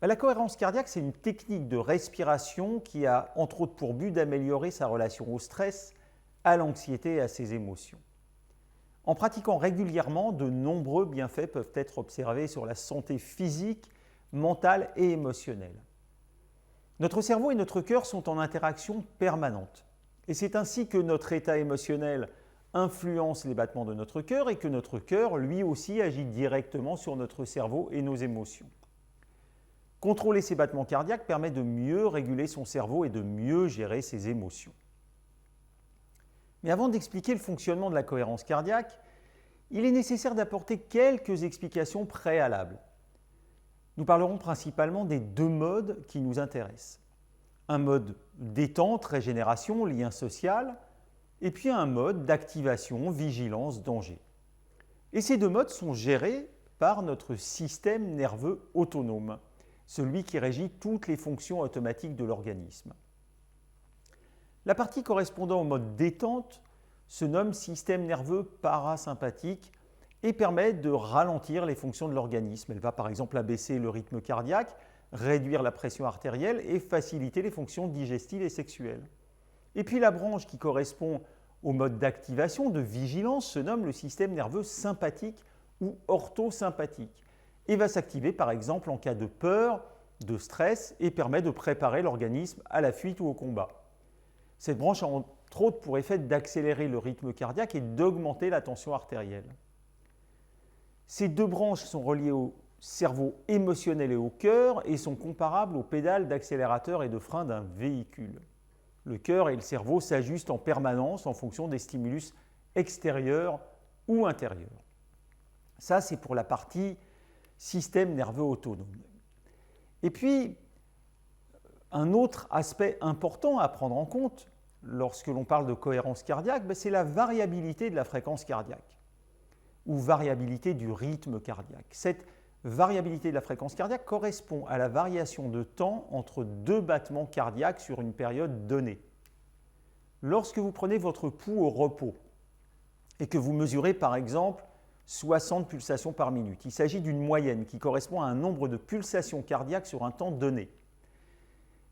La cohérence cardiaque, c'est une technique de respiration qui a entre autres pour but d'améliorer sa relation au stress, à l'anxiété et à ses émotions. En pratiquant régulièrement, de nombreux bienfaits peuvent être observés sur la santé physique, mentale et émotionnelle. Notre cerveau et notre cœur sont en interaction permanente. Et c'est ainsi que notre état émotionnel influence les battements de notre cœur et que notre cœur, lui aussi, agit directement sur notre cerveau et nos émotions. Contrôler ses battements cardiaques permet de mieux réguler son cerveau et de mieux gérer ses émotions. Mais avant d'expliquer le fonctionnement de la cohérence cardiaque, il est nécessaire d'apporter quelques explications préalables. Nous parlerons principalement des deux modes qui nous intéressent. Un mode détente, régénération, lien social, et puis un mode d'activation, vigilance, danger. Et ces deux modes sont gérés par notre système nerveux autonome, celui qui régit toutes les fonctions automatiques de l'organisme. La partie correspondant au mode détente se nomme système nerveux parasympathique et permet de ralentir les fonctions de l'organisme. Elle va par exemple abaisser le rythme cardiaque, réduire la pression artérielle et faciliter les fonctions digestives et sexuelles. Et puis la branche qui correspond au mode d'activation, de vigilance, se nomme le système nerveux sympathique ou orthosympathique et va s'activer par exemple en cas de peur, de stress et permet de préparer l'organisme à la fuite ou au combat. Cette branche a entre autres pour effet d'accélérer le rythme cardiaque et d'augmenter la tension artérielle. Ces deux branches sont reliées au cerveau émotionnel et au cœur et sont comparables aux pédales d'accélérateur et de frein d'un véhicule. Le cœur et le cerveau s'ajustent en permanence en fonction des stimulus extérieurs ou intérieurs. Ça, c'est pour la partie système nerveux autonome. Et puis, un autre aspect important à prendre en compte lorsque l'on parle de cohérence cardiaque, c'est la variabilité de la fréquence cardiaque ou variabilité du rythme cardiaque. Cette variabilité de la fréquence cardiaque correspond à la variation de temps entre deux battements cardiaques sur une période donnée. Lorsque vous prenez votre pouls au repos et que vous mesurez par exemple 60 pulsations par minute, il s'agit d'une moyenne qui correspond à un nombre de pulsations cardiaques sur un temps donné.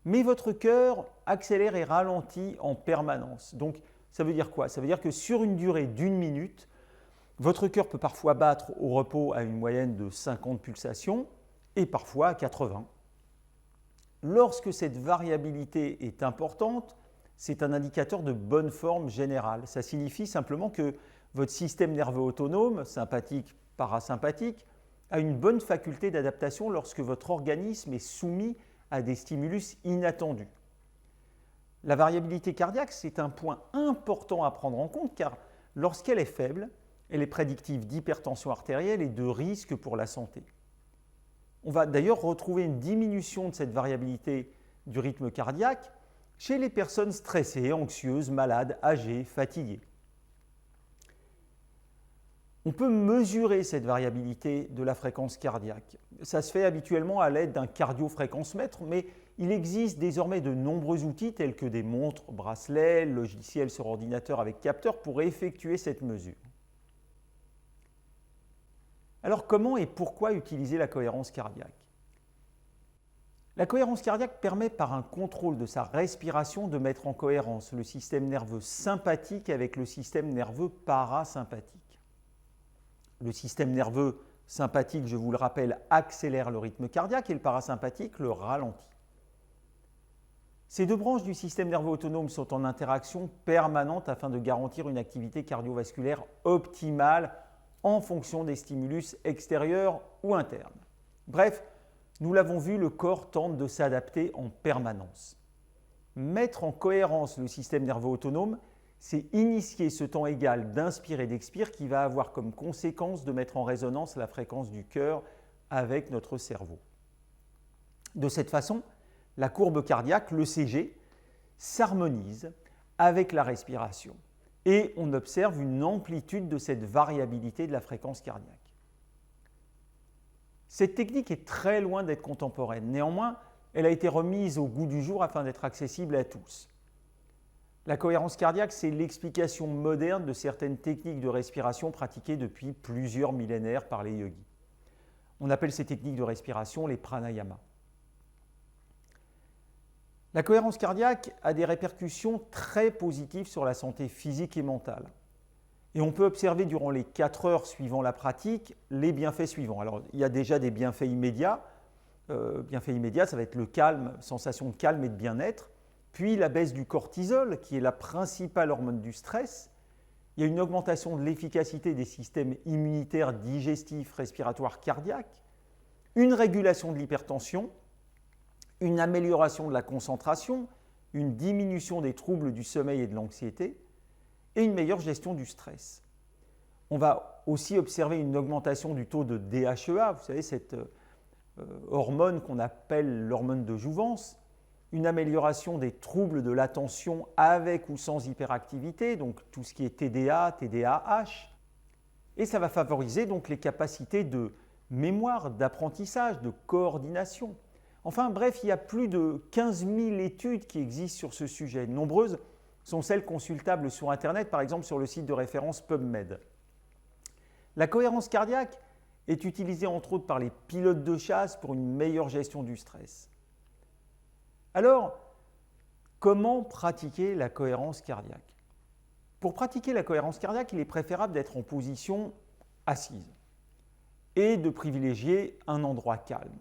Mais votre cœur accélère et ralentit en permanence. Donc ça veut dire quoi? Ça veut dire que sur une durée d'une minute, votre cœur peut parfois battre au repos à une moyenne de 50 pulsations et parfois à 80. Lorsque cette variabilité est importante, c'est un indicateur de bonne forme générale. Ça signifie simplement que votre système nerveux autonome, sympathique, parasympathique, a une bonne faculté d'adaptation lorsque votre organisme est soumis à des stimulus inattendus. La variabilité cardiaque, c'est un point important à prendre en compte car lorsqu'elle est faible, elle est prédictive d'hypertension artérielle et de risque pour la santé. On va d'ailleurs retrouver une diminution de cette variabilité du rythme cardiaque chez les personnes stressées, anxieuses, malades, âgées, fatiguées. On peut mesurer cette variabilité de la fréquence cardiaque. Ça se fait habituellement à l'aide d'un cardiofréquencemètre, mais il existe désormais de nombreux outils tels que des montres, bracelets, logiciels sur ordinateur avec capteur pour effectuer cette mesure. Alors comment et pourquoi utiliser la cohérence cardiaque? La cohérence cardiaque permet par un contrôle de sa respiration de mettre en cohérence le système nerveux sympathique avec le système nerveux parasympathique. Le système nerveux sympathique, je vous le rappelle, accélère le rythme cardiaque et le parasympathique le ralentit. Ces deux branches du système nerveux autonome sont en interaction permanente afin de garantir une activité cardiovasculaire optimale en fonction des stimulus extérieurs ou internes. Bref, nous l'avons vu, le corps tente de s'adapter en permanence. Mettre en cohérence le système nerveux autonome, c'est initier ce temps égal d'inspire et d'expire qui va avoir comme conséquence de mettre en résonance la fréquence du cœur avec notre cerveau. De cette façon, la courbe cardiaque, l'ECG, s'harmonise avec la respiration et on observe une amplitude de cette variabilité de la fréquence cardiaque. Cette technique est très loin d'être contemporaine. Néanmoins, elle a été remise au goût du jour afin d'être accessible à tous. La cohérence cardiaque, c'est l'explication moderne de certaines techniques de respiration pratiquées depuis plusieurs millénaires par les yogis. On appelle ces techniques de respiration les pranayamas. La cohérence cardiaque a des répercussions très positives sur la santé physique et mentale. Et on peut observer durant les 4 heures suivant la pratique les bienfaits suivants. Alors, il y a déjà des bienfaits immédiats. Ça va être le calme, sensation de calme et de bien-être. Puis la baisse du cortisol, qui est la principale hormone du stress. Il y a une augmentation de l'efficacité des systèmes immunitaires, digestifs, respiratoires, cardiaques. Une régulation de l'hypertension. Une amélioration de la concentration. Une diminution des troubles du sommeil et de l'anxiété. Et une meilleure gestion du stress. On va aussi observer une augmentation du taux de DHEA, vous savez, cette hormone qu'on appelle l'hormone de jouvence, une amélioration des troubles de l'attention avec ou sans hyperactivité, donc tout ce qui est TDA, TDAH, et ça va favoriser donc les capacités de mémoire, d'apprentissage, de coordination. Enfin bref, il y a plus de 15 000 études qui existent sur ce sujet. Nombreuses sont celles consultables sur Internet, par exemple sur le site de référence PubMed. La cohérence cardiaque est utilisée entre autres par les pilotes de chasse pour une meilleure gestion du stress. Alors, comment pratiquer la cohérence cardiaque? Pour pratiquer la cohérence cardiaque, il est préférable d'être en position assise et de privilégier un endroit calme.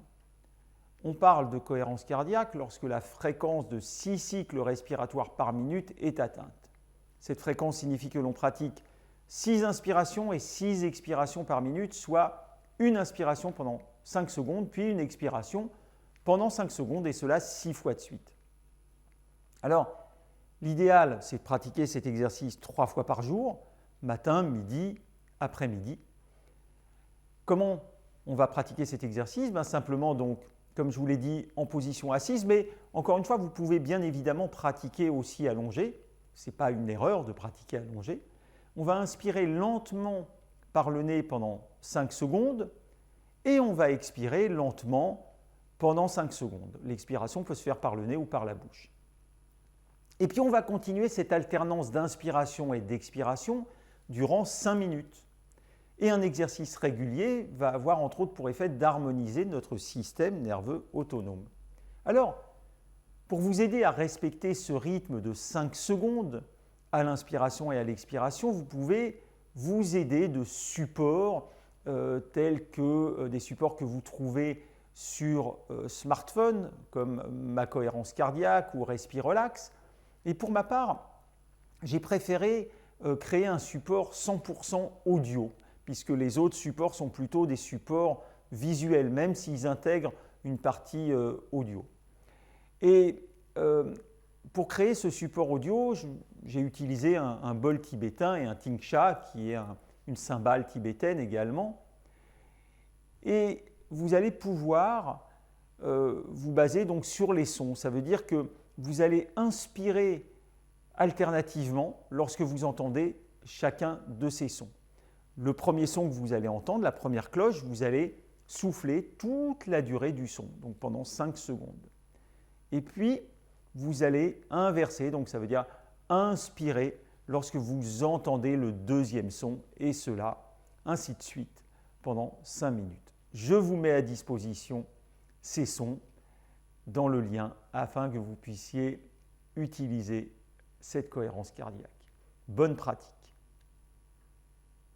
On parle de cohérence cardiaque lorsque la fréquence de 6 cycles respiratoires par minute est atteinte. Cette fréquence signifie que l'on pratique 6 inspirations et 6 expirations par minute, soit une inspiration pendant 5 secondes, puis une expiration pendant 5 secondes, et cela 6 fois de suite. Alors, l'idéal, c'est de pratiquer cet exercice 3 fois par jour, matin, midi, après-midi. Comment on va pratiquer cet exercice? Simplement, donc, comme je vous l'ai dit, en position assise, mais encore une fois, vous pouvez bien évidemment pratiquer aussi allongé. Ce n'est pas une erreur de pratiquer allongé. On va inspirer lentement par le nez pendant 5 secondes et on va expirer lentement pendant 5 secondes. L'expiration peut se faire par le nez ou par la bouche. Et puis on va continuer cette alternance d'inspiration et d'expiration durant 5 minutes. Et un exercice régulier va avoir entre autres pour effet d'harmoniser notre système nerveux autonome. Alors, pour vous aider à respecter ce rythme de 5 secondes à l'inspiration et à l'expiration, vous pouvez vous aider de supports tels que des supports que vous trouvez sur smartphone, comme Ma Cohérence Cardiaque ou Respirelax. Et pour ma part, j'ai préféré créer un support 100% audio, puisque les autres supports sont plutôt des supports visuels, même s'ils intègrent une partie audio. Et pour créer ce support audio, j'ai utilisé un bol tibétain et un tingsha, qui est une cymbale tibétaine également. Et vous allez pouvoir vous baser donc sur les sons. Ça veut dire que vous allez inspirer alternativement lorsque vous entendez chacun de ces sons. Le premier son que vous allez entendre, la première cloche, vous allez souffler toute la durée du son, donc pendant 5 secondes. Et puis, vous allez inverser, donc ça veut dire inspirer lorsque vous entendez le deuxième son, et cela, ainsi de suite, pendant 5 minutes. Je vous mets à disposition ces sons dans le lien afin que vous puissiez utiliser cette cohérence cardiaque. Bonne pratique.